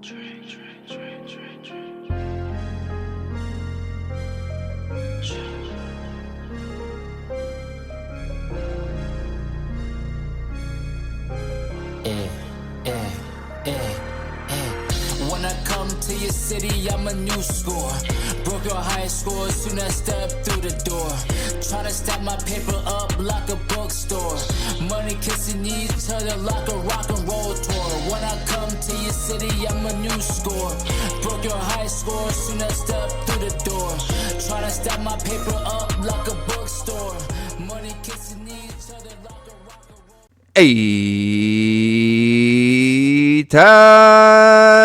When I come to your city, I'm a new score. Broke your high score soon as I step through the door. Tryna stack my paper up like a bookstore. Money kissing each other like a rock and roll tour. When I come to your city, I'm a new score. Broke your high score soon as I step through the door. Tryna stack my paper up like a bookstore. Money kissing each other like a rock and roll. Hey, Tyler.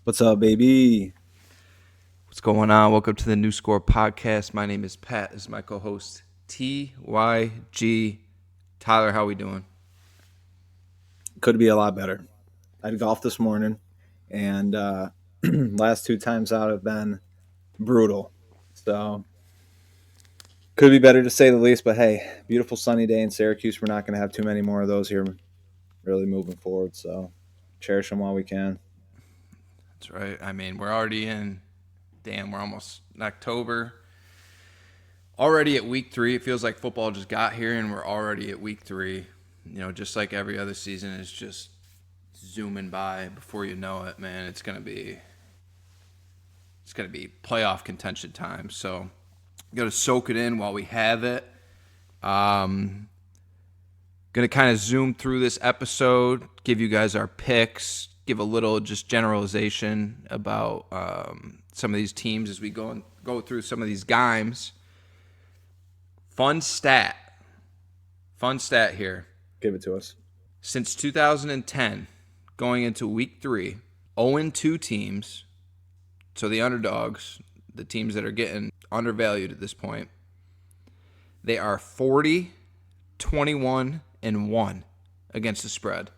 What's up, baby? What's going on? Welcome to the New Score Podcast. My name is Pat. This is my co-host, TYG. Tyler, how we doing? Could be a lot better. I had golf this morning, and last two times out have been brutal. So, could be better to say the least, but hey, beautiful sunny day in Syracuse. We're not going to have too many more of those here really moving forward, so cherish them while we can. That's right. I mean, we're already we're almost in October. Already at week 3. It feels like football just got here, and we're already at week 3. You know, just like every other season is just zooming by. Before you know it, man, it's gonna be playoff contention time. So, got to soak it in while we have it. Gonna kind of zoom through this episode, give you guys our picks, give a little just generalization about some of these teams as we go through some of these games. Fun stat here. Give it to us. Since 2010, going into week 3, 0-2 teams, so the underdogs, the teams that are getting undervalued at this point, they are 40, 21, and 1 against the spread.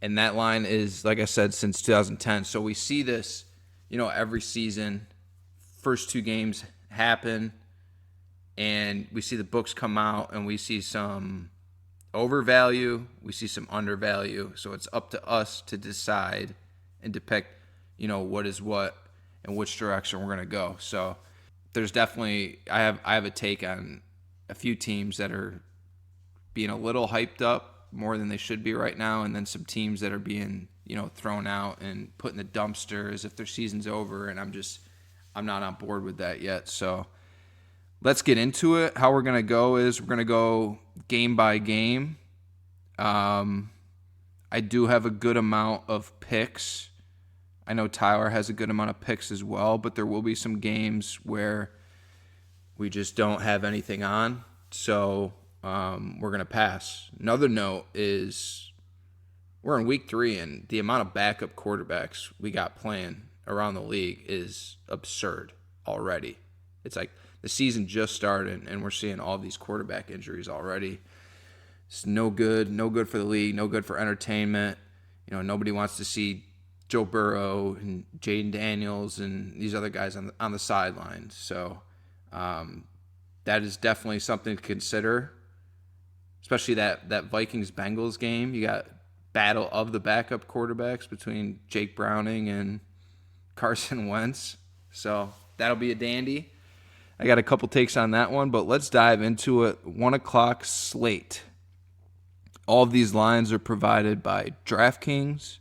And that line is, like I said, since 2010. So we see this, every season. First 2 games happen, and we see the books come out, and we see some overvalue, we see some undervalue. So it's up to us to decide and depict, what is what and which direction we're going to go. So there's definitely, I have a take on a few teams that are being a little hyped up more than they should be right now, and then some teams that are being, thrown out and put in the dumpster as if their season's over, and I'm not on board with that yet. So let's get into it. How we're going to go is we're going to go game by game. I do have a good amount of picks. I know Tyler has a good amount of picks as well, but there will be some games where we just don't have anything on. So we're going to pass. Another note is we're in week 3, and the amount of backup quarterbacks we got playing around the league is absurd already. It's like the season just started, and we're seeing all these quarterback injuries already. It's no good for the league, no good for entertainment. Nobody wants to see Joe Burrow and Jaden Daniels and these other guys on the sidelines. So that is definitely something to consider, especially that Vikings-Bengals game. You got battle of the backup quarterbacks between Jake Browning and Carson Wentz. So that'll be a dandy. I got a couple takes on that one, but let's dive into it. 1 o'clock slate. All of these lines are provided by DraftKings.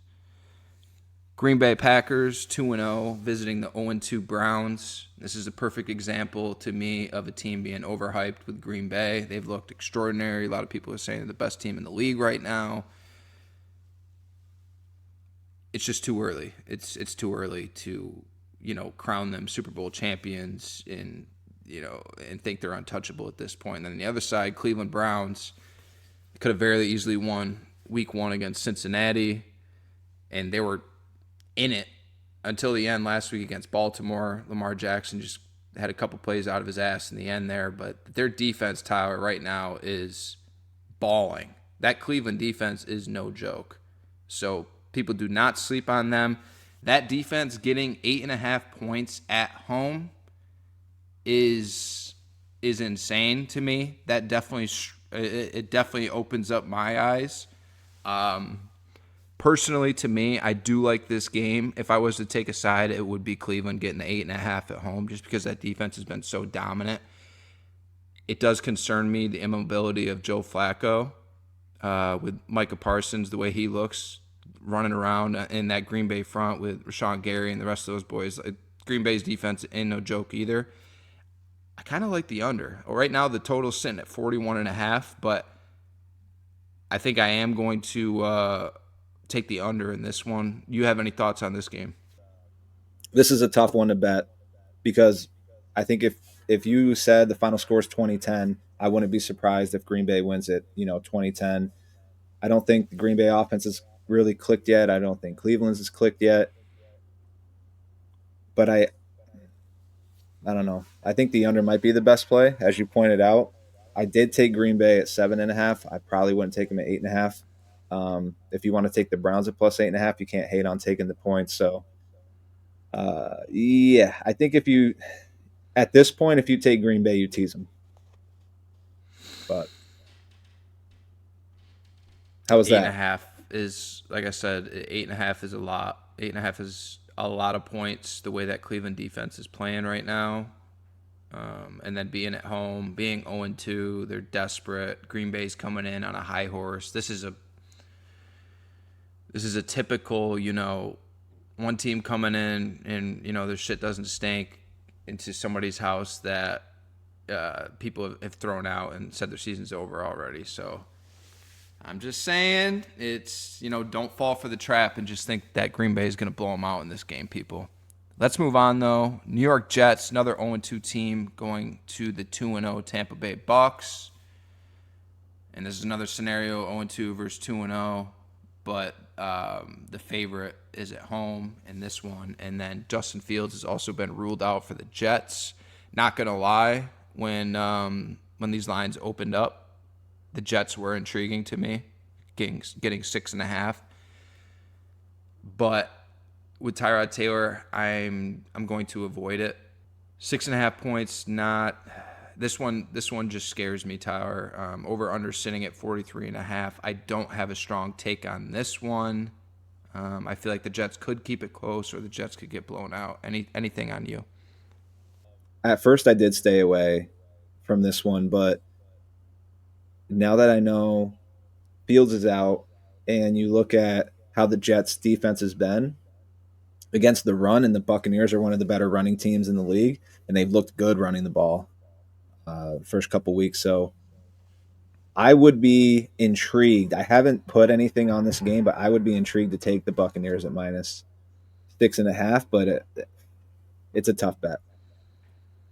Green Bay Packers 2-0 visiting the 0-2 Browns. This is a perfect example to me of a team being overhyped with Green Bay. They've looked extraordinary. A lot of people are saying they're the best team in the league right now. It's just too early. It's too early to, crown them Super Bowl champions and think they're untouchable at this point. And then on the other side, Cleveland Browns could have very easily won week 1 against Cincinnati, and they were in it until the end last week against Baltimore. Lamar Jackson just had a couple plays out of his ass in the end there, but their defense, Tyler, right now is balling. That Cleveland defense is no joke. So people do not sleep on them. That defense getting 8.5 points at home is is insane to me. That definitely it definitely opens up my eyes. Personally, to me, I do like this game. If I was to take a side, it would be Cleveland getting the 8.5 at home, just because that defense has been so dominant. It does concern me, the immobility of Joe Flacco, with Micah Parsons, the way he looks running around in that Green Bay front with Rashawn Gary and the rest of those boys. Green Bay's defense ain't no joke either. I kind of like the under. Well, right now, the total's sitting at 41.5, but I think I am going to take the under in this one. You have any thoughts on this game? This is a tough one to bet because I think if you said the final score is 2010, I wouldn't be surprised if Green Bay wins it, 2010. I don't think the Green Bay offense has really clicked yet. I don't think Cleveland's has clicked yet. But I don't know. I think the under might be the best play, as you pointed out. I did take Green Bay at 7.5. I probably wouldn't take them at 8.5. If you want to take the Browns at plus 8.5, you can't hate on taking the points. So, yeah, I think at this point, if you take Green Bay, you tease them. But how was that? 8.5 is, like I said, 8.5 is a lot. 8.5 is a lot of points. The way that Cleveland defense is playing right now, and then being at home, being 0-2, they're desperate. Green Bay's coming in on a high horse. This is a typical, one team coming in and their shit doesn't stink into somebody's house that people have thrown out and said their season's over already. So I'm just saying, it's, don't fall for the trap and just think that Green Bay is going to blow them out in this game, people. Let's move on, though. New York Jets, another 0-2 team going to the 2-0 Tampa Bay Bucks. And this is another scenario, 0-2 versus 2-0. But the favorite is at home in this one. And then Justin Fields has also been ruled out for the Jets. Not going to lie, when these lines opened up, the Jets were intriguing to me, getting 6.5. But with Tyrod Taylor, I'm going to avoid it. 6.5 points, not this one. This one just scares me, Tyler. Over under sitting at 43.5. I don't have a strong take on this one. I feel like the Jets could keep it close, or the Jets could get blown out. Anything on you? At first, I did stay away from this one, but now that I know Fields is out, and you look at how the Jets' defense has been against the run, and the Buccaneers are one of the better running teams in the league, and they've looked good running the ball first couple weeks. So I would be intrigued. I haven't put anything on this game, but I would be intrigued to take the Buccaneers at minus 6.5. But it's a tough bet.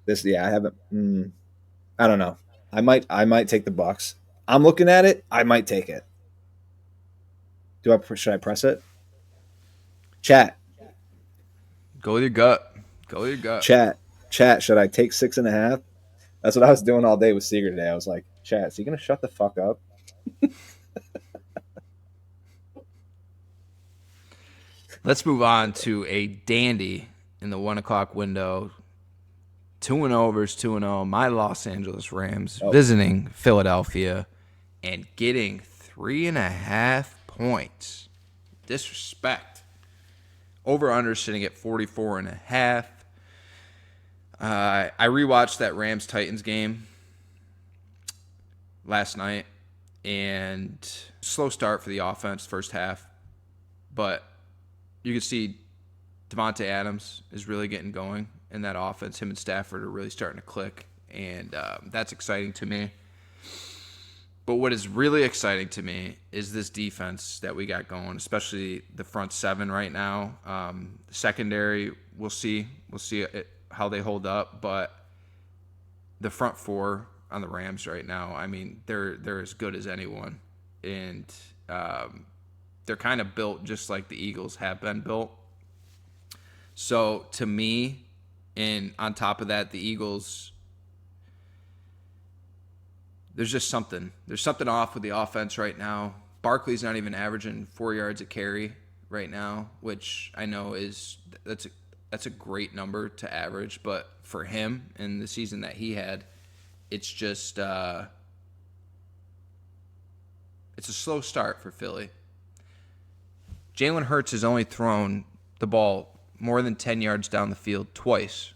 I haven't. I don't know. I might take the Bucs. I'm looking at it. I might take it. Should I press it? Chat. Go with your gut. Go with your gut. Chat. Should I take 6.5? That's what I was doing all day with Seeger today. I was like, chat, is he gonna shut the fuck up? Let's move on to a dandy in the 1 o'clock window. 2-0 versus 2-0. My Los Angeles Rams visiting Philadelphia and getting 3.5 points. Disrespect. Over-under sitting at 44.5. I rewatched that Rams-Titans game last night, and slow start for the offense first half, but you can see Devontae Adams is really getting going in that offense. Him and Stafford are really starting to click, and that's exciting to me. But what is really exciting to me is this defense that we got going, especially the front seven right now. Secondary, we'll see. We'll see how they hold up. But the front four on the Rams right now, I mean, they're as good as anyone. And they're kind of built just like the Eagles have been built. So to me, and on top of that, the Eagles, there's just something. There's something off with the offense right now. Barkley's not even averaging 4 yards a carry right now, which I know that's a great number to average, but for him in the season that he had, it's just it's a slow start for Philly. Jalen Hurts has only thrown the ball more than 10 yards down the field twice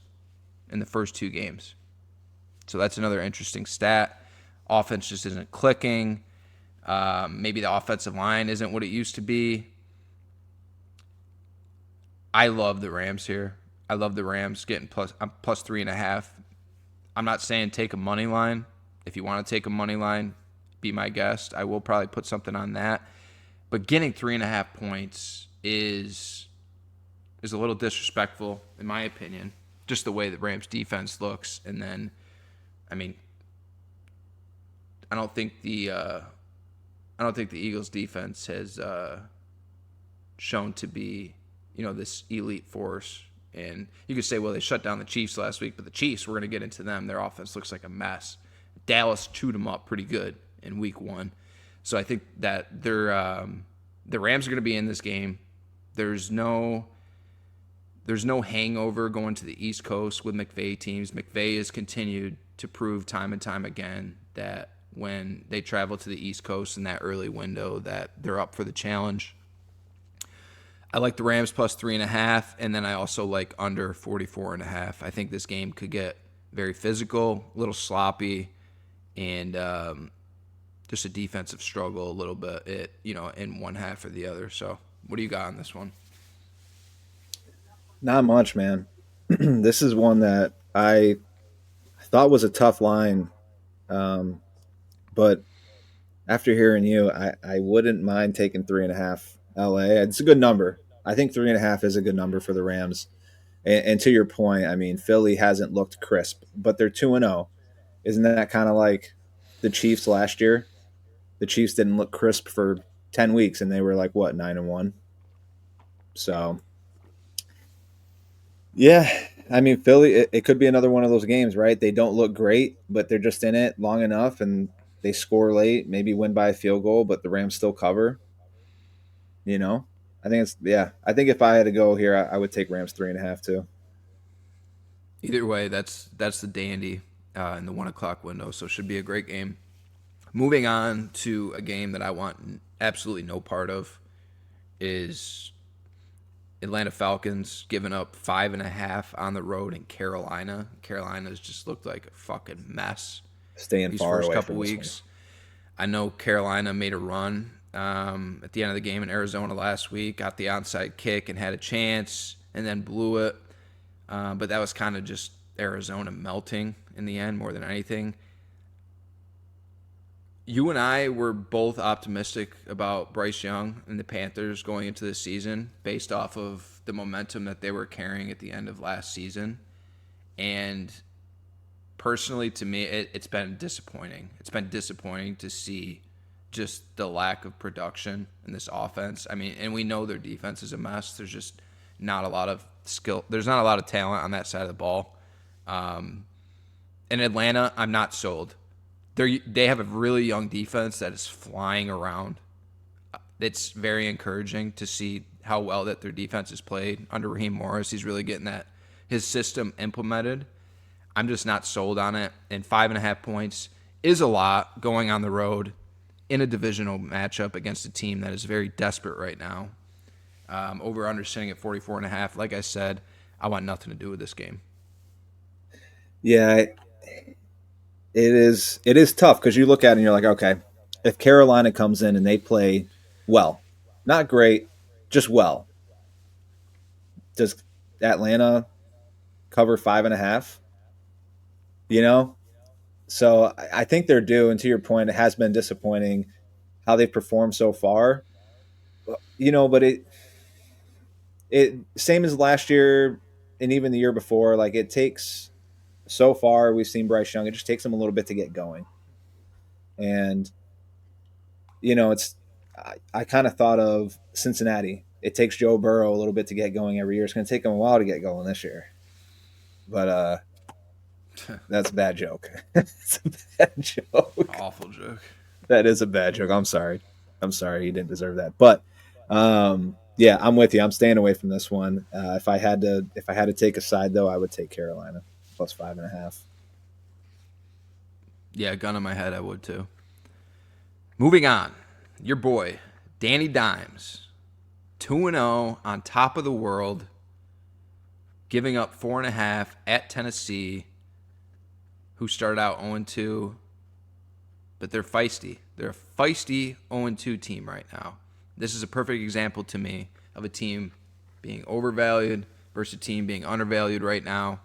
in the first 2 games. So that's another interesting stat. Offense just isn't clicking. Maybe the offensive line isn't what it used to be. I love the Rams here. I love the Rams getting plus 3.5. I'm not saying take a money line. If you want to take a money line, be my guest. I will probably put something on that. But getting 3.5 points is a little disrespectful, in my opinion. Just the way the Rams defense looks. And then, I mean, I don't think the Eagles defense has shown to be, this elite force. And you could say, well, they shut down the Chiefs last week, but the Chiefs, we're going to get into them. Their offense looks like a mess. Dallas chewed them up pretty good in week 1. So I think that the Rams are going to be in this game. There's no hangover going to the East Coast with McVay teams. McVay has continued to prove time and time again that when they travel to the East Coast in that early window that they're up for the challenge. I like the Rams plus 3.5, and then I also like under 44.5. I think this game could get very physical, a little sloppy, and just a defensive struggle a little bit, in one half or the other. So what do you got on this one? Not much, man. This is one that I thought was a tough line, but after hearing you, I wouldn't mind taking 3.5 LA. It's a good number. I think 3.5 is a good number for the Rams. And to your point, I mean, Philly hasn't looked crisp, but they're 2-0. Isn't that kind of like the Chiefs last year? The Chiefs didn't look crisp for 10 weeks, and they were like, 9-1? So, yeah, I mean, Philly, it could be another one of those games, right? They don't look great, but they're just in it long enough, and they score late, maybe win by a field goal, but the Rams still cover. I think I think if I had to go here, I would take Rams 3.5 too. Either way, that's the dandy in the 1 o'clock window, so it should be a great game. Moving on to a game that I want absolutely no part of is Atlanta Falcons giving up 5.5 on the road in Carolina. Carolina's just looked like a fucking mess. Staying far away these first couple from weeks. I know Carolina made a run at the end of the game in Arizona last week, got the onside kick and had a chance, and then blew it. But that was kind of just Arizona melting in the end more than anything. You and I were both optimistic about Bryce Young and the Panthers going into this season based off of the momentum that they were carrying at the end of last season. And personally, to me, it's been disappointing. It's been disappointing to see just the lack of production in this offense. I mean, and we know their defense is a mess. There's just not a lot of skill. There's not a lot of talent on that side of the ball. In Atlanta, I'm not sold. They have a really young defense that is flying around. It's very encouraging to see how well that their defense is played under Raheem Morris. He's really getting his system implemented. I'm just not sold on it. And 5.5 points is a lot going on the road in a divisional matchup against a team that is very desperate right now. Over-under sitting at 44.5. Like I said, I want nothing to do with this game. Yeah, it is tough because you look at it and you're like, okay, if Carolina comes in and they play well, not great, just well, does Atlanta cover 5.5? So I think they're due. And to your point, it has been disappointing how they've performed so far. But it same as last year and even the year before. Like it takes. So far, we've seen Bryce Young. It just takes him a little bit to get going. And, I kind of thought of Cincinnati. It takes Joe Burrow a little bit to get going every year. It's going to take him a while to get going this year. But that's a bad joke. It's a bad joke. Awful joke. That is a bad joke. I'm sorry. He didn't deserve that. But, yeah, I'm with you. I'm staying away from this one. If I had to take a side, though, I would take Carolina. Plus 5.5. Yeah, gun on my head, I would too. Moving on. Your boy, Danny Dimes. 2-0 on top of the world. Giving up 4.5 at Tennessee, who started out 0-2. But they're feisty. They're a feisty 0-2 team right now. This is a perfect example to me of a team being overvalued versus a team being undervalued right now.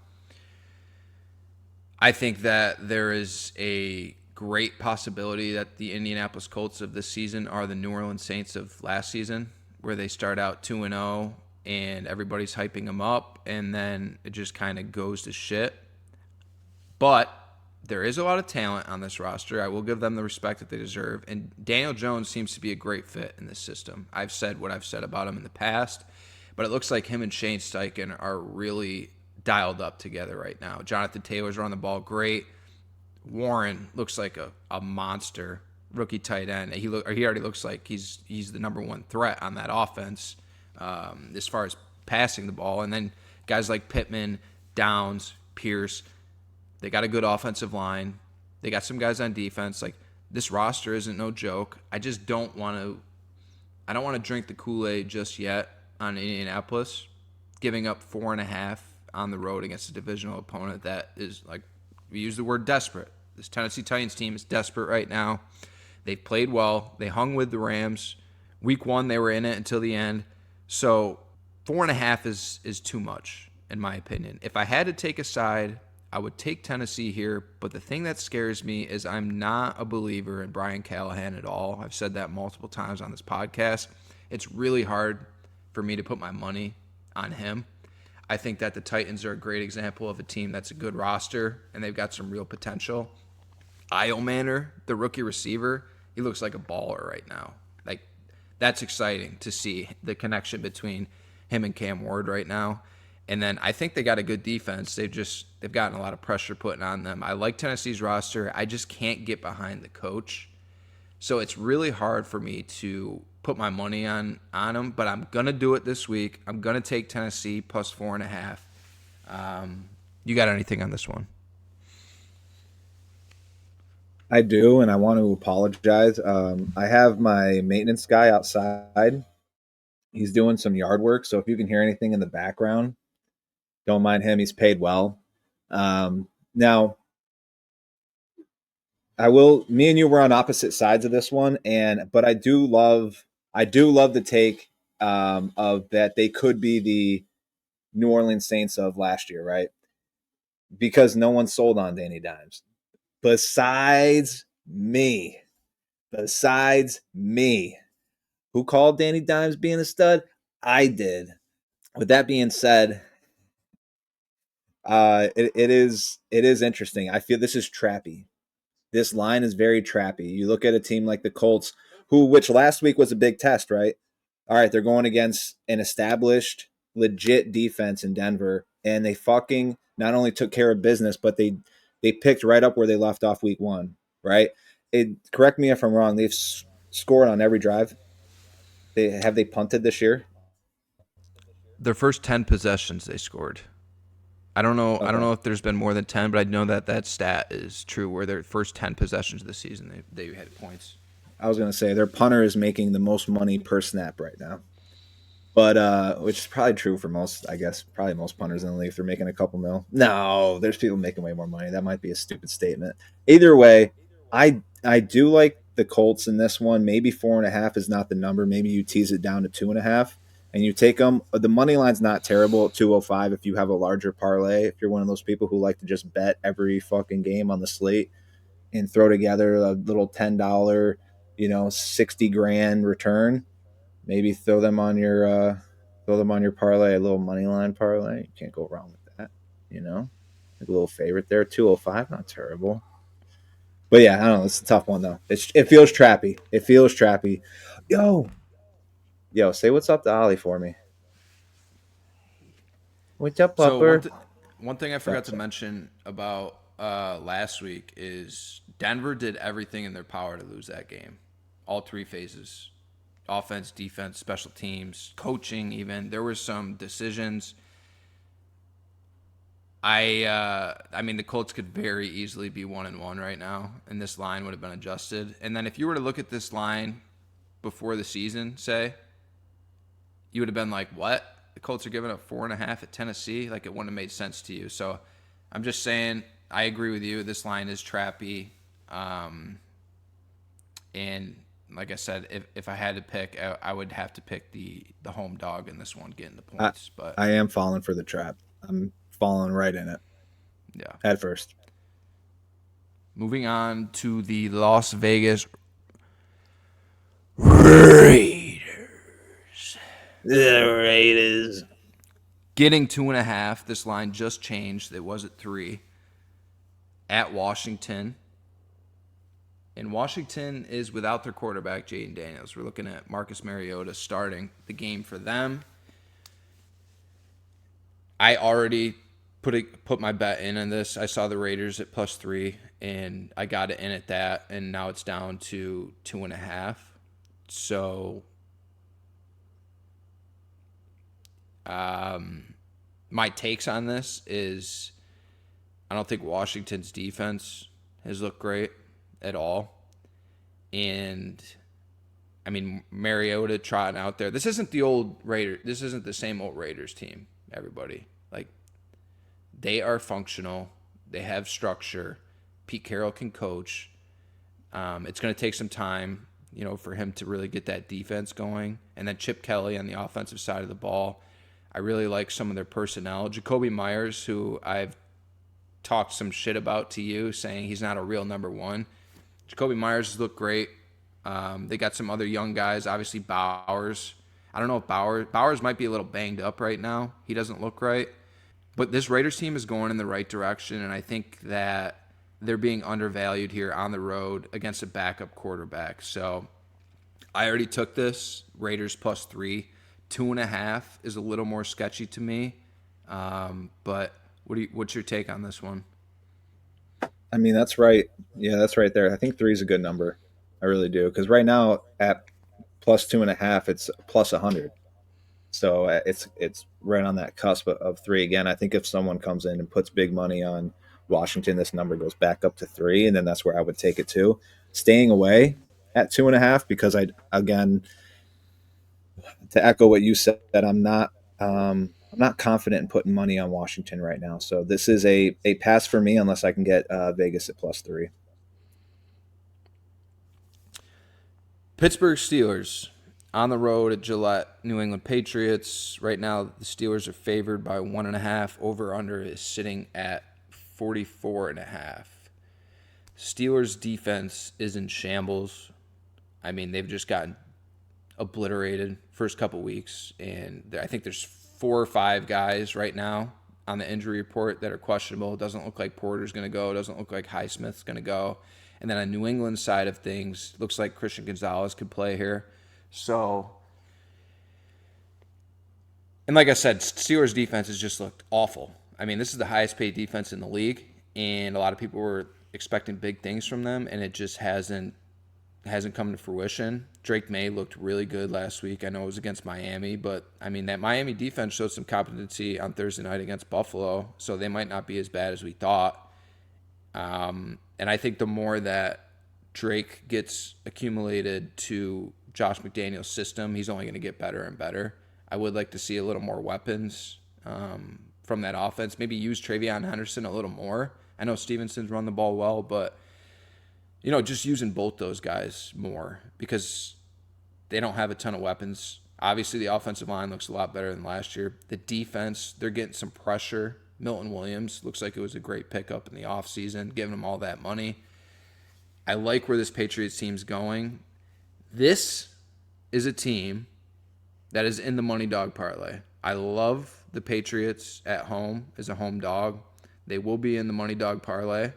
I think that there is a great possibility that the Indianapolis Colts of this season are the New Orleans Saints of last season, where they start out 2-0 and everybody's hyping them up, and then it just kind of goes to shit. But there is a lot of talent on this roster. I will give them the respect that they deserve. And Daniel Jones seems to be a great fit in this system. I've said what I've said about him in the past, but it looks like him and Shane Steichen are really dialed up together right now. Jonathan Taylor's running the ball great. Warren looks like a monster rookie tight end. He already looks like he's the number one threat on that offense as far as passing the ball. And then guys like Pittman, Downs, Pierce, they got a good offensive line. They got some guys on defense. Like, this roster isn't no joke. I just don't want to drink the Kool-Aid just yet on Indianapolis, giving up 4.5 on the road against a divisional opponent that is, like, we use the word desperate. This Tennessee Titans team is desperate right now. They've played well. They hung with the Rams. Week 1, they were in it until the end. So 4.5 is too much, in my opinion. If I had to take a side, I would take Tennessee here, but the thing that scares me is I'm not a believer in Brian Callahan at all. I've said that multiple times on this podcast. It's really hard for me to put my money on him. I think that the Titans are a great example of a team that's a good roster, and they've got some real potential. Io Manor, the rookie receiver, he looks like a baller right now. Like, that's exciting to see the connection between him and Cam Ward right now. And then I think they got a good defense. They've gotten a lot of pressure put on them. I like Tennessee's roster. I just can't get behind the coach. So it's really hard for me to put my money on them, but I'm going to do it this week. I'm going to take Tennessee plus 4.5. You got anything on this one? I do, and I want to apologize. I have my maintenance guy outside. He's doing some yard work, so if you can hear anything in the background, don't mind him. He's paid well. Now, me and you were on opposite sides of this one, but I do love the take of that they could be the New Orleans Saints of last year, right? Because no one sold on Danny Dimes. Besides me. Who called Danny Dimes being a stud? I did. With that being said, it is interesting. I feel this is trappy. This line is very trappy. You look at a team like the Colts, which last week was a big test, right? All right, they're going against an established, legit defense in Denver, and they fucking not only took care of business, but they picked right up where they left off week 1, right? Correct me if I'm wrong. They've scored on every drive. Have they punted this year? Their first 10 possessions they scored. I don't know. Okay. I don't know if there's been more than 10, but I know that stat is true. Where their first 10 possessions of the season, they had points. I was going to say their punter is making the most money per snap right now, but which is probably true for most. I guess probably most punters in the league. They're making a couple mil. No, there's people making way more money. That might be a stupid statement. Either way, I do like the Colts in this one. Maybe 4.5 is not the number. Maybe you tease it down to 2.5. And you take them. The money line's not terrible at 205 if you have a larger parlay. If you're one of those people who like to just bet every fucking game on the slate and throw together a little $10, 60 grand return, maybe throw them on your parlay, a little money line parlay. You can't go wrong with that. A little favorite there, 205, not terrible. But yeah, I don't know. It's a tough one though. It feels trappy. Yo, say what's up to Ollie for me. What's up, Pupper? So one thing I forgot to mention about last week is Denver did everything in their power to lose that game. All 3 phases. Offense, defense, special teams, coaching even. There were some decisions. I mean, the Colts could very easily be 1-1 right now, and this line would have been adjusted. And then if you were to look at this line before the season, say, you would have been like, what? The Colts are giving up 4.5 at Tennessee? Like, it wouldn't have made sense to you. So I'm just saying, I agree with you. This line is trappy. And like I said, if I had to pick, I would have to pick the home dog in this one, getting the points. But I am falling for the trap. I'm falling right in it yeah. at first. Moving on to the Las Vegas Raiders. The Raiders. Getting 2.5. This line just changed. It was at 3. At Washington. And Washington is without their quarterback, Jaden Daniels. We're looking at Marcus Mariota starting the game for them. I already put my bet in on this. I saw the Raiders at +3, and I got it in at that, and now it's down to 2.5. So, my takes on this is I don't think Washington's defense has looked great at all. And I mean, Mariota trotting out there. This isn't the old Raiders. This isn't the same old Raiders team, everybody. Like, they are functional. They have structure. Pete Carroll can coach. It's going to take some time, for him to really get that defense going. And then Chip Kelly on the offensive side of the ball. I really like some of their personnel. Jacoby Myers, who I've talked some shit about to you, saying he's not a real number one. Jacoby Myers has looked great. They got some other young guys. Obviously, Bowers. I don't know if Bowers might be a little banged up right now. He doesn't look right. But this Raiders team is going in the right direction, and I think that they're being undervalued here on the road against a backup quarterback. So I already took this. Raiders +3. 2.5 is a little more sketchy to me. But what's your take on this one? I mean, that's right. Yeah, that's right there. I think 3 is a good number. I really do. Because right now at +2.5, it's +100. So it's right on that cusp of 3 again. I think if someone comes in and puts big money on Washington, this number goes back up to 3, and then that's where I would take it to. Staying away at 2.5 because again, to echo what you said, I'm not confident in putting money on Washington right now. So this is a pass for me unless I can get Vegas at +3. Pittsburgh Steelers on the road at Gillette. New England Patriots. Right now, the Steelers are favored by 1.5. Over/under is sitting at 44.5. Steelers defense is in shambles. I mean, they've just gotten obliterated first couple weeks, and I think there's 4 or 5 guys right now on the injury report that are questionable. It doesn't look like Porter's going to go. It doesn't look like Highsmith's going to go. And then on New England side of things, looks like Christian Gonzalez could play here. So, and like I said, Steelers defense has just looked awful. I mean, this is the highest paid defense in the league, and a lot of people were expecting big things from them, and it just hasn't come to fruition. Drake May looked really good last week. I know it was against Miami, but I mean, that Miami defense showed some competency on Thursday night against Buffalo, so they might not be as bad as we thought. And I think the more that Drake gets accumulated to Josh McDaniels' system, he's only going to get better and better. I would like to see a little more weapons from that offense. Maybe use Travion Henderson a little more. I know Stevenson's run the ball well, but just using both those guys more because they don't have a ton of weapons. Obviously, the offensive line looks a lot better than last year. The defense, they're getting some pressure. Milton Williams looks like it was a great pickup in the offseason, giving them all that money. I like where this Patriots team's going. This is a team that is in the money dog parlay. I love the Patriots at home as a home dog. They will be in the money dog parlay.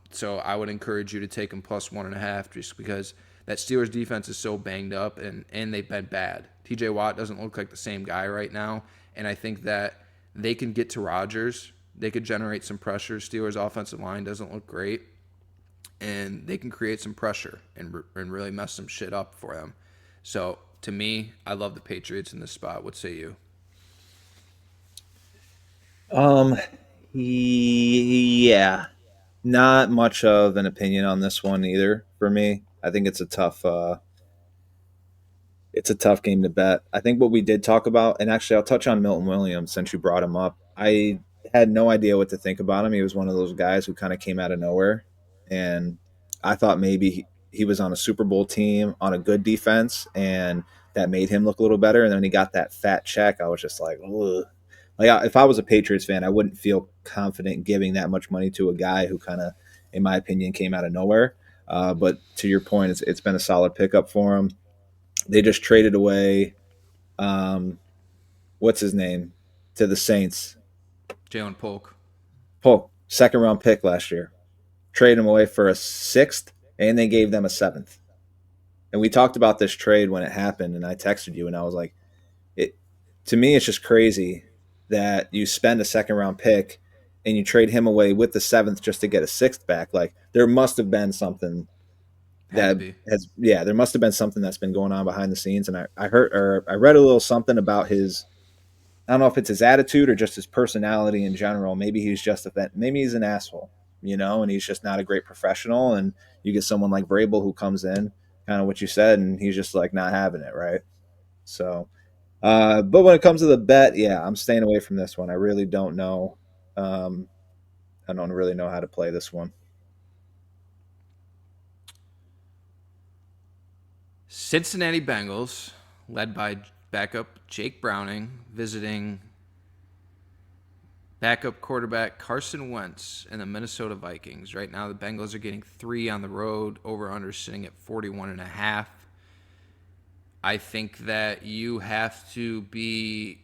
So I would encourage you to take them +1.5 just because that Steelers defense is so banged up and they've been bad. TJ Watt doesn't look like the same guy right now, and I think that they can get to Rodgers. They could generate some pressure. Steelers' offensive line doesn't look great, and they can create some pressure and really mess some shit up for them. So to me, I love the Patriots in this spot. What say you? Yeah, not much of an opinion on this one either for me. I think it's a tough game to bet. I think what we did talk about, and actually I'll touch on Milton Williams since you brought him up. I had no idea what to think about him. He was one of those guys who kind of came out of nowhere, and I thought maybe he was on a Super Bowl team on a good defense, and that made him look a little better. And then when he got that fat check, I was just like, ugh. Like if I was a Patriots fan, I wouldn't feel confident giving that much money to a guy who kind of, in my opinion, came out of nowhere. But to your point, it's been a solid pickup for him. They just traded away, um, what's his name, to the Saints. Jalen Polk. Polk, second round pick last year. Traded him away for a sixth, and they gave them a seventh. And we talked about this trade when it happened, and I texted you, and I was like, it. To me, it's just crazy that you spend a second round pick and you trade him away with the seventh just to get a sixth back. Like there must have been something Had to that be. has, yeah, there must have been something that's been going on behind the scenes. And I heard, or I read a little something about his, I don't know if it's his attitude or just his personality in general. Maybe he's just maybe he's an asshole, and he's just not a great professional. And you get someone like Vrabel who comes in, kind of what you said, and he's just like not having it, right? So, but when it comes to the bet, yeah, I'm staying away from this one. I really don't know. Um, I don't really know how to play this one. Cincinnati Bengals, led by backup Jake Browning, visiting backup quarterback Carson Wentz and the Minnesota Vikings. Right now, the Bengals are getting 3 on the road, over-under sitting at 41.5. I think that you have to be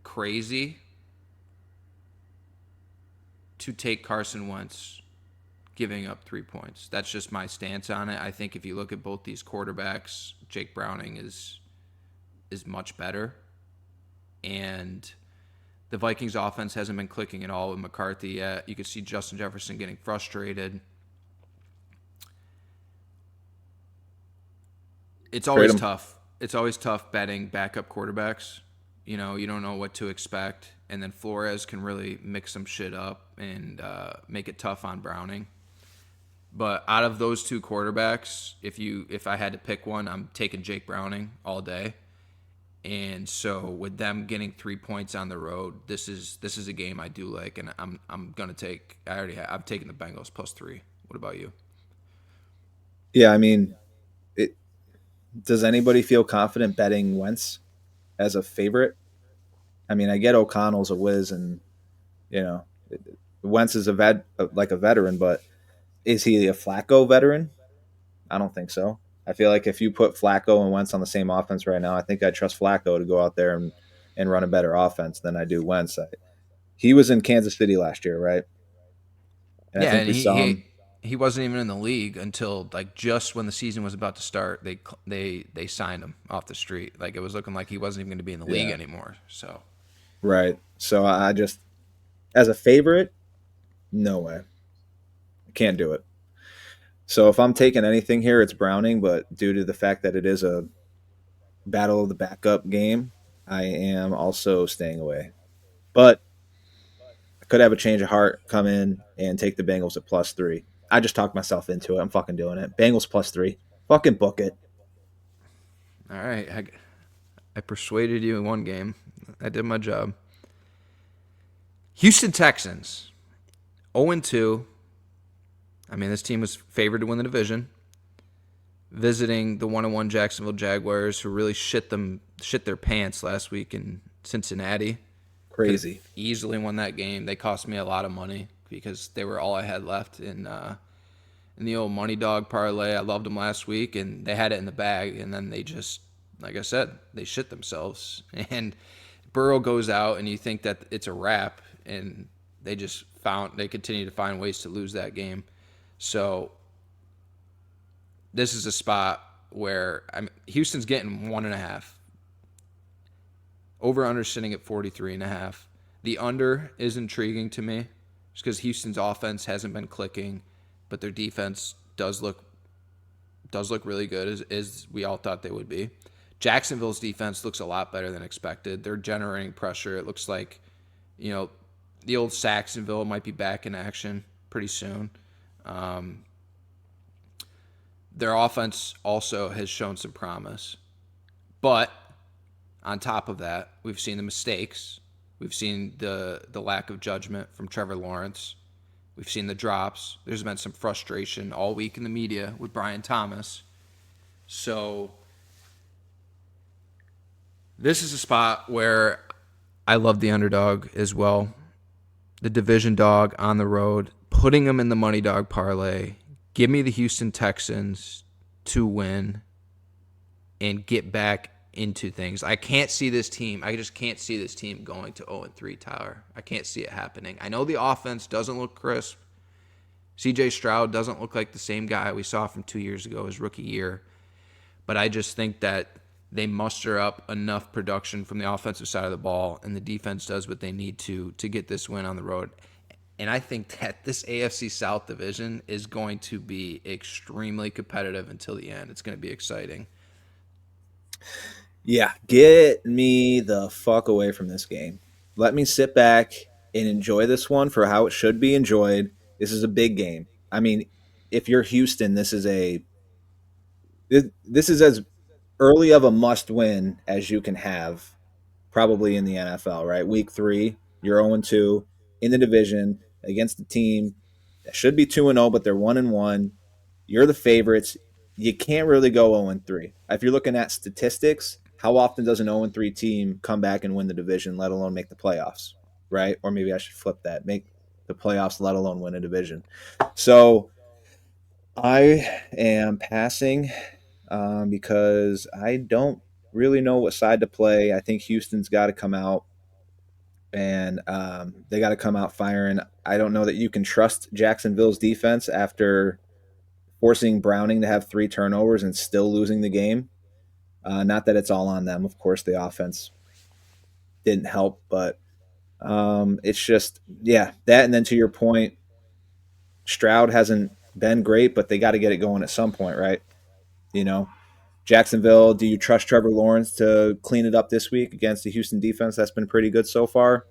crazy to take Carson Wentz giving up 3 points. That's just my stance on it. I think if you look at both these quarterbacks, Jake Browning is much better. And the Vikings offense hasn't been clicking at all with McCarthy yet. You could see Justin Jefferson getting frustrated. It's always tough. It's always tough betting backup quarterbacks. You don't know what to expect. And then Flores can really mix some shit up and make it tough on Browning. But out of those two quarterbacks, if I had to pick one, I'm taking Jake Browning all day. And so with them getting 3 points on the road, this is a game I do like, and I'm gonna take. I've taken the Bengals +3. What about you? Yeah, I mean, does anybody feel confident betting Wentz as a favorite? I mean, I get O'Connell's a whiz, and you know, Wentz is a veteran, but is he a Flacco veteran? I don't think so. I feel like if you put Flacco and Wentz on the same offense right now, I think I trust Flacco to go out there and run a better offense than I do Wentz. He was in Kansas City last year, right? And I Yeah, think and we saw him. he wasn't even in the league until like just when the season was about to start. They signed him off the street. Like it was looking like he wasn't even going to be in the league Yeah, anymore. So right. So I just, as a favorite, no way. I can't do it. So if I'm taking anything here, it's Browning, but due to the fact that it is a battle of the backup game, I am also staying away. But I could have a change of heart, come in and take the Bengals at +3. I just talked myself into it. I'm fucking doing it. Bengals +3. Fucking book it. all right, I persuaded you in one game. I did my job. Houston Texans, 0-2. I mean, this team was favored to win the division. Visiting the 1-1 Jacksonville Jaguars, who really shit their pants last week in Cincinnati. Could have Crazy. easily won that game. They cost me a lot of money because they were all I had left in the old money dog parlay. I loved them last week, and they had it in the bag, and then they just, like I said, they shit themselves. And Burrow goes out, and you think that it's a wrap, and they continue to find ways to lose that game. So this is a spot where Houston's getting 1.5. Over-under sitting at 43.5. The under is intriguing to me just because Houston's offense hasn't been clicking, but their defense does look really good as we all thought they would be. Jacksonville's defense looks a lot better than expected. They're generating pressure. It looks like, The old Saxonville might be back in action pretty soon. Um, their offense also has shown some promise. But on top of that, we've seen the mistakes. We've seen the lack of judgment from Trevor Lawrence. We've seen the drops. There's been some frustration all week in the media with Brian Thomas. So this is a spot where I love the underdog as well. The division dog on the road, putting them in the money dog parlay. Give me the Houston Texans to win and get back into things. I can't see this team. I just can't see this team going to 0-3, Tyler. I can't see it happening. I know the offense doesn't look crisp. CJ Stroud doesn't look like the same guy we saw from 2 years ago, his rookie year. But I just think that they muster up enough production from the offensive side of the ball, and the defense does what they need to get this win on the road. And I think that this AFC South division is going to be extremely competitive until the end. It's going to be exciting. Yeah, get me the fuck away from this game. Let me sit back and enjoy this one for how it should be enjoyed. This is a big game. I mean, if you're Houston, this is as early of a must win as you can have probably in the NFL, right? Week 3, you're 0-2 in the division against the team that should be 2-0, but they're 1-1. You're the favorites. You can't really go 0-3. If you're looking at statistics, how often does an 0-3 team come back and win the division, let alone make the playoffs, right? Or maybe I should flip that, make the playoffs, let alone win a division. So I am passing because I don't really know what side to play. I think Houston's got to come out, and they got to come out firing. I don't know that you can trust Jacksonville's defense after forcing Browning to have 3 turnovers and still losing the game. Not that it's all on them. Of course, the offense didn't help, but it's just, yeah, that. And then to your point, Stroud hasn't been great, but they got to get it going at some point, right? You know, Jacksonville, do you trust Trevor Lawrence to clean it up this week against the Houston defense that's been pretty good so far?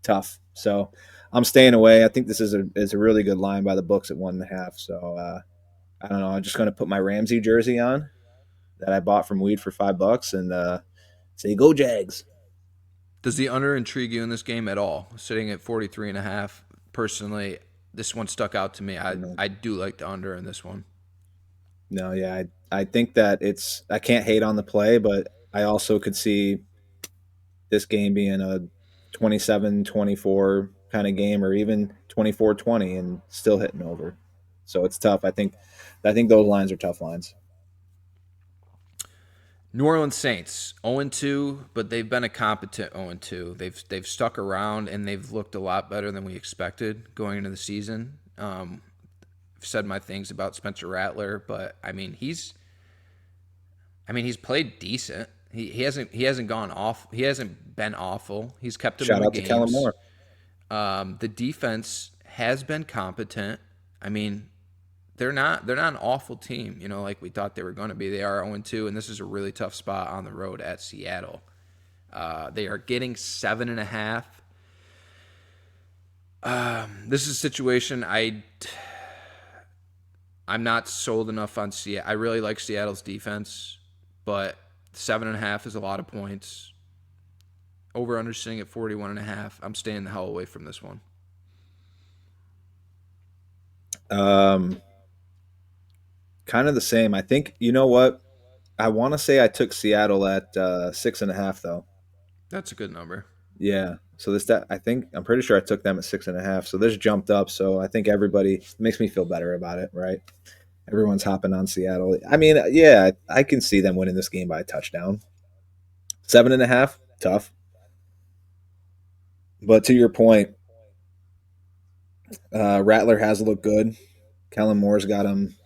Tough. So I'm staying away. I think this is a really good line by the books at 1.5. So I don't know. I'm just going to put my Ramsey jersey on that I bought from Weed for $5 and say, go Jags. Does the under intrigue you in this game at all? Sitting at 43.5. Personally, this one stuck out to me. I do like the under in this one. No, yeah, I think that I can't hate on the play, but I also could see this game being a 27-24 kind of game, or even 24-20 and still hitting over. So it's tough. I think those lines are tough lines. New Orleans Saints 0-2, but they've been a competent 0-2. They've stuck around and they've looked a lot better than we expected going into the season. I've said my things about Spencer Rattler, but he's played decent. He hasn't gone off. He hasn't been awful. He's kept him in the games. Shout out to Kellen Moore. The defense has been competent. They're not an awful team, like we thought they were going to be. They are 0-2, and this is a really tough spot on the road at Seattle. They are getting 7.5. This is a situation I'm not sold enough on Seattle. I really like Seattle's defense, but 7.5 is a lot of points. Over-under sitting at 41.5. I'm staying the hell away from this one. Kind of the same. I think, you know what? I want to say I took Seattle at 6.5, though. That's a good number. Yeah. So I'm pretty sure I took them at 6.5. So this jumped up. So I think everybody makes me feel better about it, right? Everyone's hopping on Seattle. Yeah, I can see them winning this game by a touchdown. 7.5, tough. But to your point, Rattler has looked good. Kellen Moore's got him,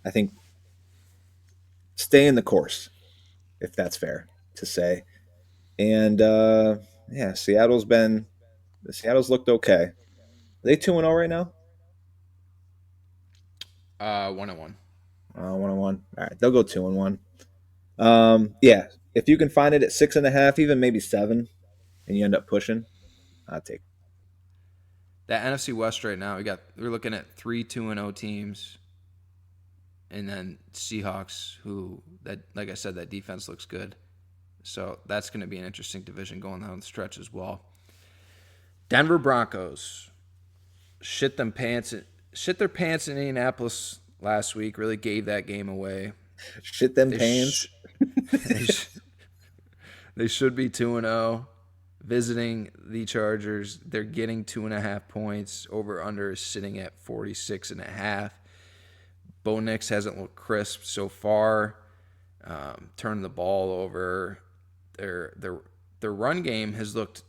I think, stay in the course, if that's fair to say. And yeah, Seattle's looked okay. Are they 2-0 right now? 1-1. 1-1. All right, they'll go 2-1. Yeah, if you can find it at 6.5, even maybe 7, and you end up pushing, I take. That NFC West right now, we're looking at 3 2-0 teams, and then Seahawks, like I said, that defense looks good. So that's going to be an interesting division going down the stretch as well. Denver Broncos shit their pants in Indianapolis last week. Really gave that game away. Shit them pants. They should be 2-0. Visiting the Chargers, they're getting 2.5 points. Over under is sitting at 46.5. Bo Nix hasn't looked crisp so far. Turned the ball over. Their run game has looked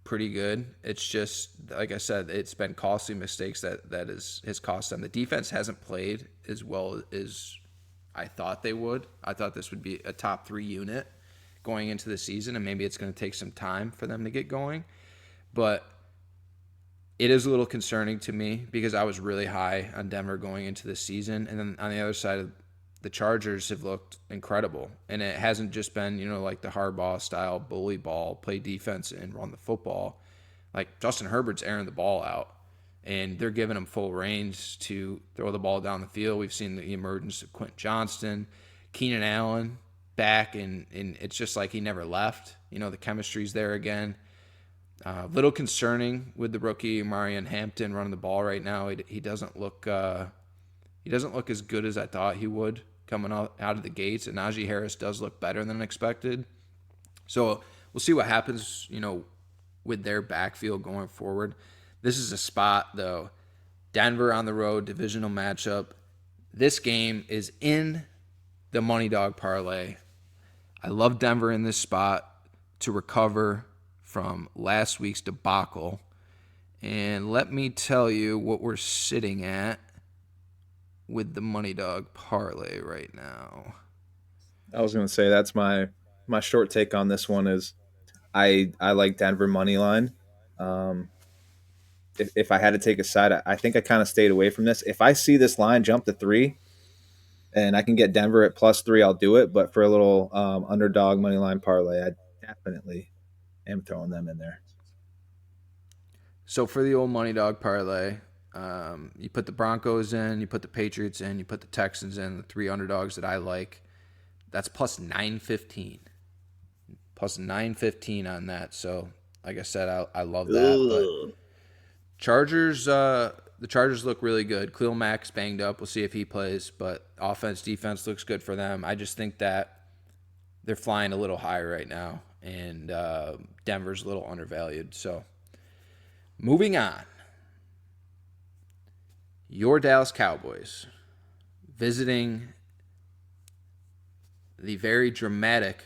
pretty good. It's just, like I said, it's been costly mistakes that has cost them. The defense hasn't played as well as I thought they would. I thought this would be a top 3 unit going into the season, and maybe it's going to take some time for them to get going. But it is a little concerning to me because I was really high on Denver going into the season. And then on the other side, the Chargers have looked incredible. And it hasn't just been, like the Harbaugh style bully ball, play defense and run the football. Like Justin Herbert's airing the ball out, and they're giving him full range to throw the ball down the field. We've seen the emergence of Quentin Johnston, Keenan Allen back, and it's just like he never left. The chemistry's there again. Little concerning with the rookie Marion Hampton running the ball right now. He doesn't look as good as I thought he would coming out of the gates, and Najee Harris does look better than expected. So we'll see what happens, with their backfield going forward. This is a spot, though. Denver on the road, divisional matchup. This game is in the Money Dog Parlay. I love Denver in this spot to recover from last week's debacle. And let me tell you what we're sitting at with the Money Dog Parlay right now. I was going to say that's my short take on this one is I like Denver money line. If I had to take a side, I think I kind of stayed away from this. If I see this line jump to 3 and I can get Denver at +3, I'll do it. But for a little underdog money line parlay, I definitely am throwing them in there. So for the old Money Dog Parlay, you put the Broncos in, you put the Patriots in, you put the Texans in, the 3 underdogs that I like. That's +915. +915 on that. So, like I said, I love that. But Chargers, the Chargers look really good. Khalil Mack's banged up. We'll see if he plays. But offense, defense looks good for them. I just think that they're flying a little higher right now. And Denver's a little undervalued. So, moving on. Your Dallas Cowboys visiting the very dramatic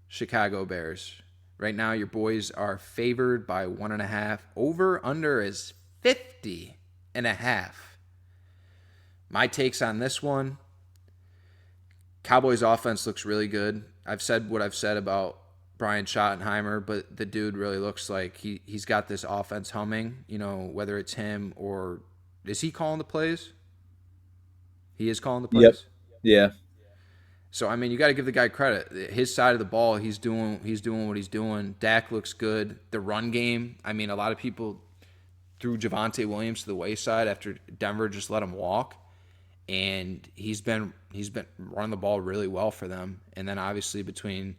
Chicago Bears. Right now, your boys are favored by 1.5. Over under is 50.5. My takes on this one: Cowboys offense looks really good. I've said what I've said about Brian Schottenheimer, but the dude really looks like he's got this offense humming. Whether it's him or is he calling the plays? He is calling the plays. Yep. Yeah. So, you got to give the guy credit. His side of the ball, he's doing what he's doing. Dak looks good. The run game, a lot of people threw Javonte Williams to the wayside after Denver just let him walk. And he's been running the ball really well for them. And then obviously between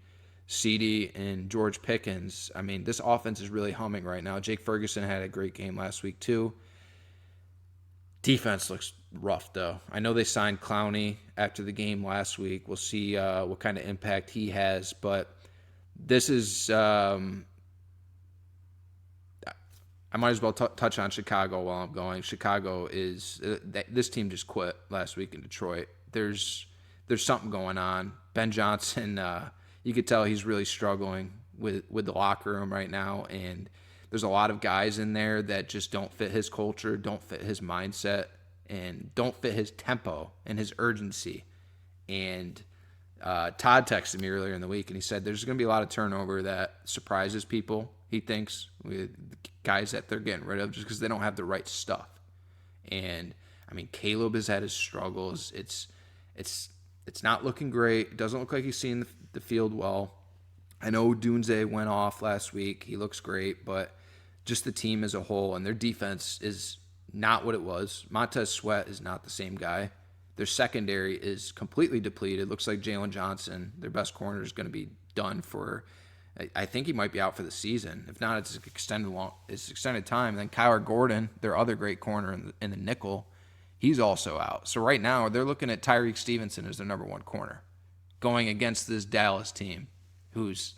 CeeDee and George Pickens, this offense is really humming right now. Jake Ferguson had a great game last week too. Defense looks rough, though. I know they signed Clowney after the game last week. We'll see what kind of impact he has. But this is I might as well touch on Chicago while I'm going. Chicago is this team just quit last week in Detroit. There's something going on. Ben Johnson, you could tell he's really struggling with the locker room right now, and there's a lot of guys in there that just don't fit his culture, don't fit his mindset, and don't fit his tempo and his urgency. And Todd texted me earlier in the week, and he said there's going to be a lot of turnover that surprises people, he thinks, with guys that they're getting rid of just because they don't have the right stuff. And, Caleb has had his struggles. It's not looking great. It doesn't look like he's seeing the field well. I know Dunze went off last week. He looks great, but just the team as a whole, and their defense is not what it was. Montez Sweat is not the same guy. Their secondary is completely depleted. Looks like Jalen Johnson, their best corner, is going to be done for. I think he might be out for the season. If not, it's extended time. Then Kyler Gordon, their other great corner in the nickel, he's also out. So right now they're looking at Tyreek Stevenson as their number one corner, going against this Dallas team, who's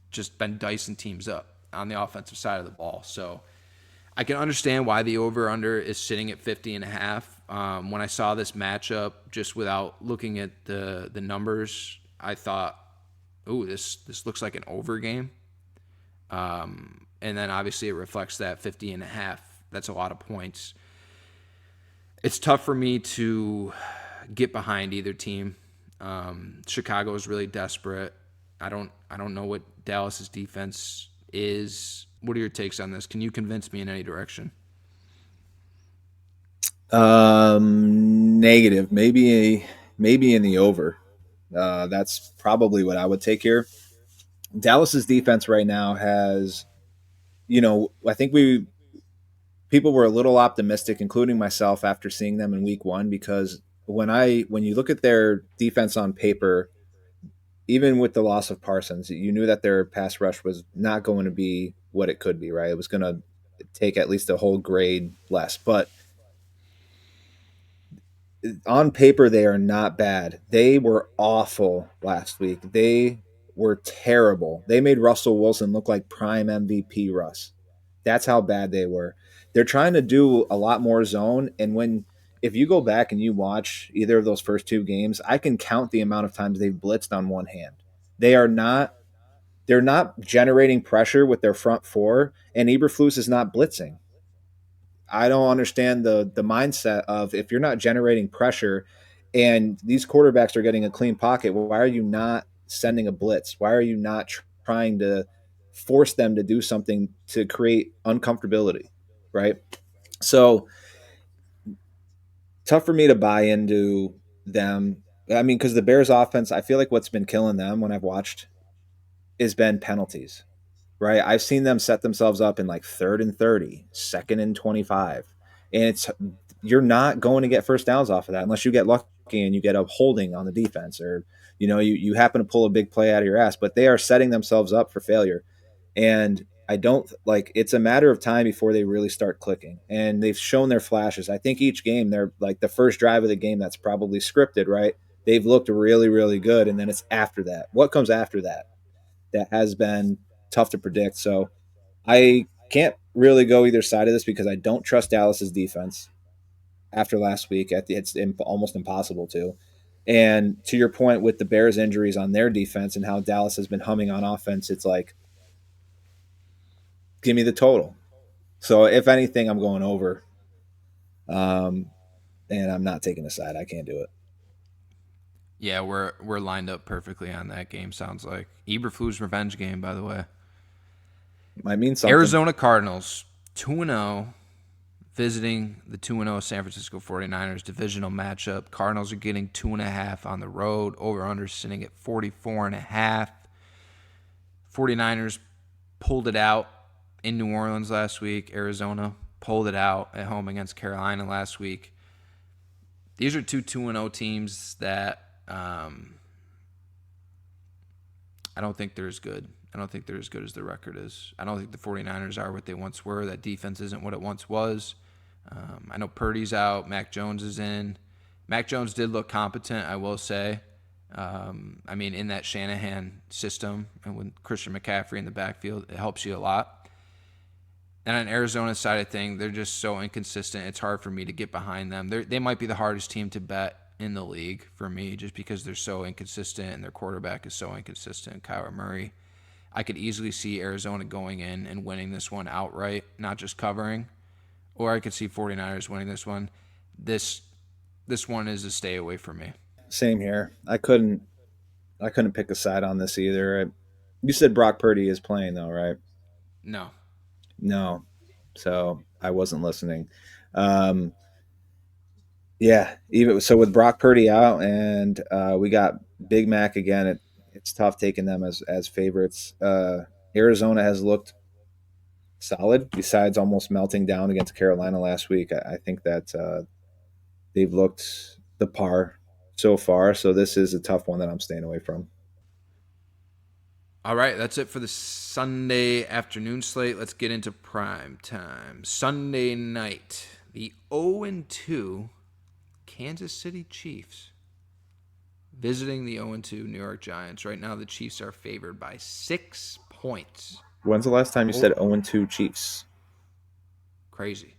just been dicing teams up on the offensive side of the ball. So I can understand why the over-under is sitting at 50.5. When I saw this matchup, just without looking at the numbers, I thought, ooh, this looks like an over game. And then obviously it reflects that 50.5. That's a lot of points. It's tough for me to get behind either team. Chicago is really desperate. I don't know what Dallas's defense is. What are your takes on this? Can you convince me in any direction? Negative. Maybe in the over. That's probably what I would take here. Dallas's defense right now has, I think people were a little optimistic, including myself, after seeing them in week one, because when you look at their defense on paper, even with the loss of Parsons, you knew that their pass rush was not going to be what it could be, right? It was going to take at least a whole grade less. But on paper, they are not bad. They were awful last week. They were terrible. They made Russell Wilson look like prime MVP Russ. That's how bad they were. They're trying to do a lot more zone, and if you go back and you watch either of those first two games, I can count the amount of times they've blitzed on one hand. They're not generating pressure with their front four, and Eberflus is not blitzing. I don't understand the mindset of, if you're not generating pressure and these quarterbacks are getting a clean pocket, why are you not sending a blitz? Why are you not trying to force them to do something to create uncomfortability, right? So tough for me to buy into them. I mean, because the Bears offense, I feel like what's been killing them when I've watched has been penalties, right? I've seen them set themselves up in like 3rd and 30, 2nd and 25. And you're not going to get first downs off of that unless you get lucky and you get a holding on the defense, or, you happen to pull a big play out of your ass, but they are setting themselves up for failure. And I don't it's a matter of time before they really start clicking. And they've shown their flashes. I think each game, they're like the first drive of the game, that's probably scripted, right? They've looked really, really good. And then it's after that. What comes after that? That has been tough to predict. So I can't really go either side of this because I don't trust Dallas's defense after last week. It's almost impossible to. And to your point with the Bears injuries on their defense and how Dallas has been humming on offense, it's like, give me the total. So if anything, I'm going over. And I'm not taking a side. I can't do it. Yeah, we're lined up perfectly on that game, sounds like. Eberflus revenge game, by the way. Might mean something. Arizona Cardinals, 2-0, visiting the 2-0 San Francisco 49ers divisional matchup. Cardinals are getting 2.5 on the road. Over-under sitting at 44.5. 49ers pulled it out in New Orleans last week. Arizona pulled it out at home against Carolina last week. These are two 2-0 teams that I don't think they're as good. I don't think they're as good as the record is. I don't think the 49ers are what they once were. That defense isn't what it once was. I know Purdy's out. Mac Jones is in. Mac Jones did look competent, I will say. I mean, in that Shanahan system, and with Christian McCaffrey in the backfield, it helps you a lot. And on Arizona's side of things, they're just so inconsistent. It's hard for me to get behind them. They might be the hardest team to bet in the league for me, just because they're so inconsistent and their quarterback is so inconsistent, Kyler Murray. I could easily see Arizona going in and winning this one outright, not just covering. Or I could see 49ers winning this one. This one is a stay away from me. Same here. I couldn't pick a side on this either. You said Brock Purdy is playing though, right? No. So I wasn't listening. Yeah. So with Brock Purdy out, and we got Big Mac again, it's tough taking them as favorites. Arizona has looked solid. Besides almost melting down against Carolina last week, I think that they've looked the par so far. So this is a tough one that I'm staying away from. All right, that's it for the Sunday afternoon slate. Let's get into prime time. Sunday night, the 0-2 Kansas City Chiefs visiting the 0-2 New York Giants. Right now, the Chiefs are favored by 6 points. When's the last time you said 0-2 Chiefs? Crazy.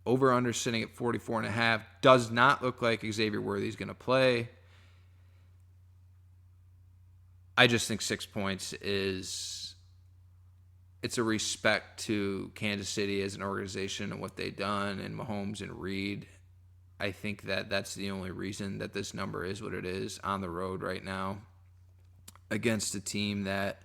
Over-under sitting at 44.5. Does not look like Xavier Worthy's going to play. I just think 6 points it's a respect to Kansas City as an organization and what they've done, and Mahomes and Reed. I think that's the only reason that this number is what it is on the road right now against a team that,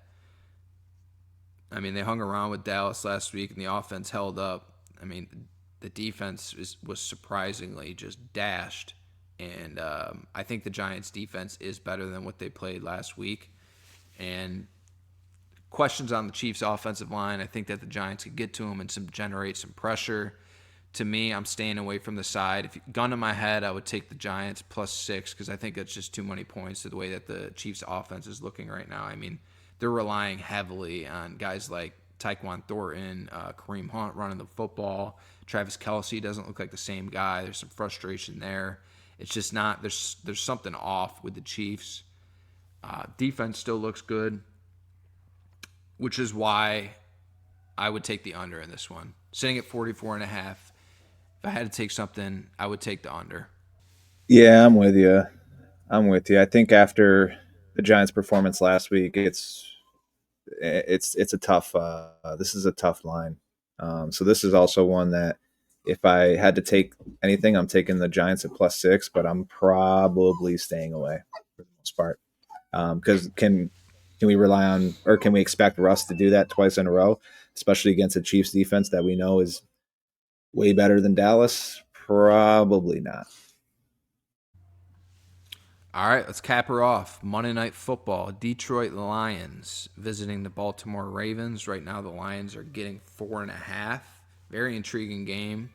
I mean, they hung around with Dallas last week and the offense held up. I mean, the defense was surprisingly just dashed, and I think the Giants' defense is better than what they played last week. And questions on the Chiefs' offensive line, I think that the Giants could get to them and generate some pressure. To me, I'm staying away from the side. If gun to my head, I would take the Giants +6 because I think it's just too many points to the way that the Chiefs' offense is looking right now. I mean, they're relying heavily on guys like Tyquan Thornton, Kareem Hunt running the football. Travis Kelce doesn't look like the same guy. There's some frustration there. It's just not – there's something off with the Chiefs. Defense still looks good, which is why I would take the under in this one. Sitting at 44.5. If I had to take something, I would take the under. Yeah, I'm with you. I think after the Giants' performance last week, it's a tough. This is a tough line. So this is also one that if I had to take anything, I'm taking the Giants at +6, but I'm probably staying away for the most part. Because can we rely on, or can we expect Russ to do that twice in a row, especially against a Chiefs defense that we know is way better than Dallas? Probably not. All right, let's cap her off. Monday Night Football, Detroit Lions visiting the Baltimore Ravens. Right now the Lions are getting 4.5. Very intriguing game.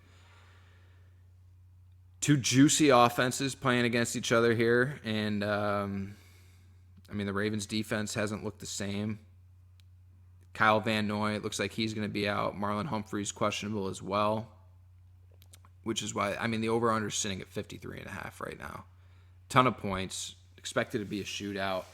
Two juicy offenses playing against each other here, and I mean, the Ravens' defense hasn't looked the same. Kyle Van Noy, it looks like he's going to be out. Marlon Humphrey's questionable as well, which is why, I mean, the over-under is sitting at 53.5 right now. Ton of points. Expected to be a shootout.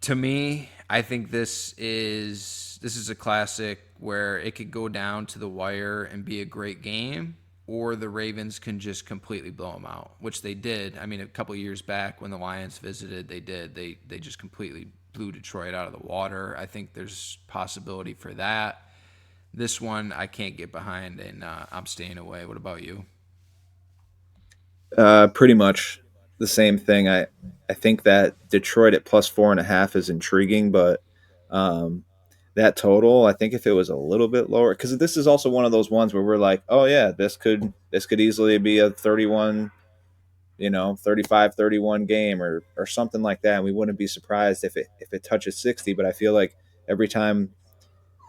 To me, I think this is a classic where it could go down to the wire and be a great game, or the Ravens can just completely blow them out, which they did. I mean, a couple years back when the Lions visited, they did. They just completely blew Detroit out of the water. I think there's possibility for that. This one I can't get behind, and I'm staying away. What about you? Pretty much the same thing. I think that Detroit at +4.5 is intriguing, but that total, I think if it was a little bit lower, because this is also one of those ones where we're like, oh yeah, this could easily be a 31, 35-31 game or something like that. And we wouldn't be surprised if it touches 60. But I feel like every time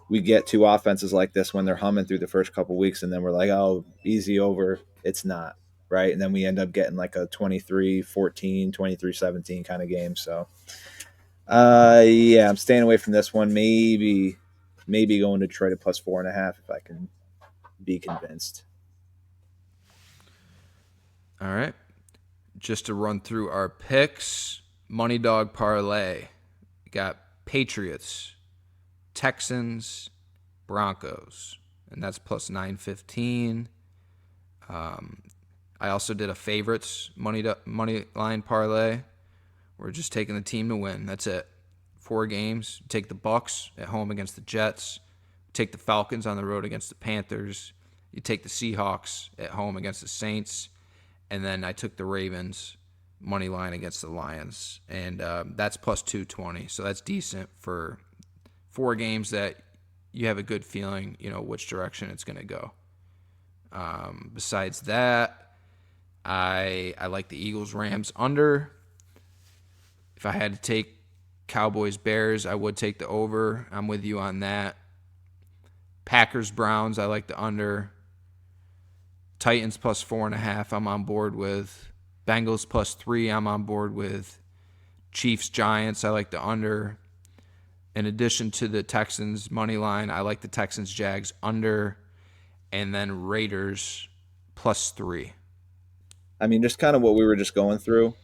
we get two offenses like this, when they're humming through the first couple weeks, and then we're like, oh, easy over, it's not, right? And then we end up getting like a 23-14, 23-17 kind of game. So yeah, I'm staying away from this one. Maybe going to Detroit at +4.5 if I can be convinced. All right. Just to run through our picks, Money Dog Parlay. We got Patriots, Texans, Broncos, and that's +915. I also did a favorites money line parlay. We're just taking the team to win. That's it. 4 games. Take the Bucs at home against the Jets. Take the Falcons on the road against the Panthers. You take the Seahawks at home against the Saints. And then I took the Ravens money line against the Lions. And that's +220. So that's decent for 4 games that you have a good feeling, which direction it's going to go. Besides that, I like the Eagles-Rams under. If I had to take Cowboys-Bears, I would take the over. I'm with you on that. Packers, Browns, I like the under. Titans plus 4.5, I'm on board with. Bengals plus 3, I'm on board with. Chiefs, Giants, I like the under. In addition to the Texans money line, I like the Texans, Jags under. And then Raiders plus 3. I mean, just kind of what we were just going through,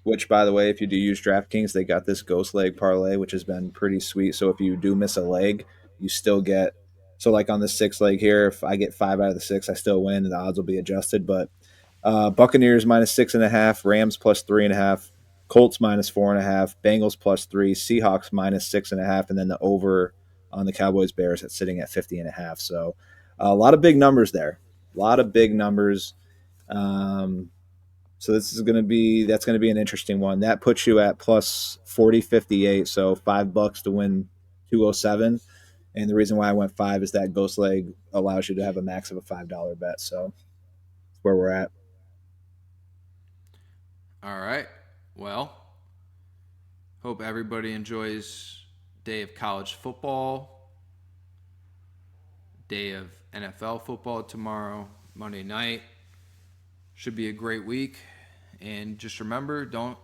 which, by the way, if you do use DraftKings, they got this ghost leg parlay, which has been pretty sweet. So if you do miss a leg, you still get, so like on the 6 leg here, if I get 5 out of the 6, I still win, and the odds will be adjusted. But Buccaneers minus 6.5, Rams plus 3.5, Colts minus 4.5, Bengals plus 3, Seahawks minus 6.5, and then the over on the Cowboys Bears that's sitting at 50.5. So a lot of big numbers there. A lot of big numbers. So that's going to be an interesting one. That puts you at plus 40.58, so $5 to win 207. And the reason why I went 5 is that ghost leg allows you to have a max of a $5 bet. So that's where we're at. All right. Well, hope everybody enjoys day of college football, day of NFL football tomorrow, Monday night. Should be a great week. And just remember, don't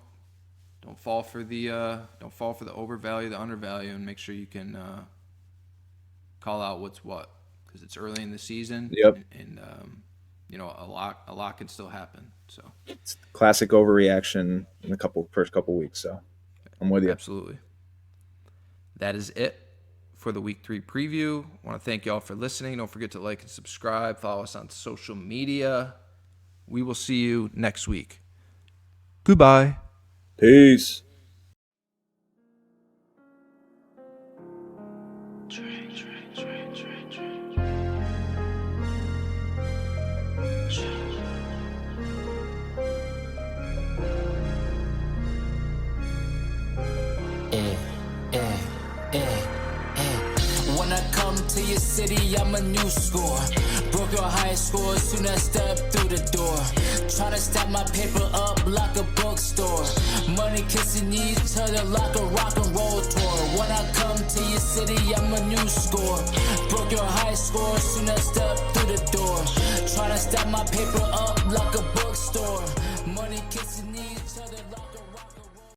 fall for the overvalue, the undervalue, and make sure you can call out what's what, because it's early in the season. Yep. And a lot can still happen. So it's classic overreaction in the first couple weeks. So I'm with you. Absolutely. That is it for the Week 3 preview. I want to thank you all for listening. Don't forget to like and subscribe. Follow us on social media. We will see you next week. Goodbye. Peace. When I come to your city, I'm a new score. Broke your high score soon as I step through the door. Tryna stack my paper up like a bookstore. Money kissing each other like a rock and roll tour. When I come to your city, I'm a new score. Broke your high score soon as I step through the door. Tryna stack my paper up like a bookstore. Money kissing each other like a rock and roll.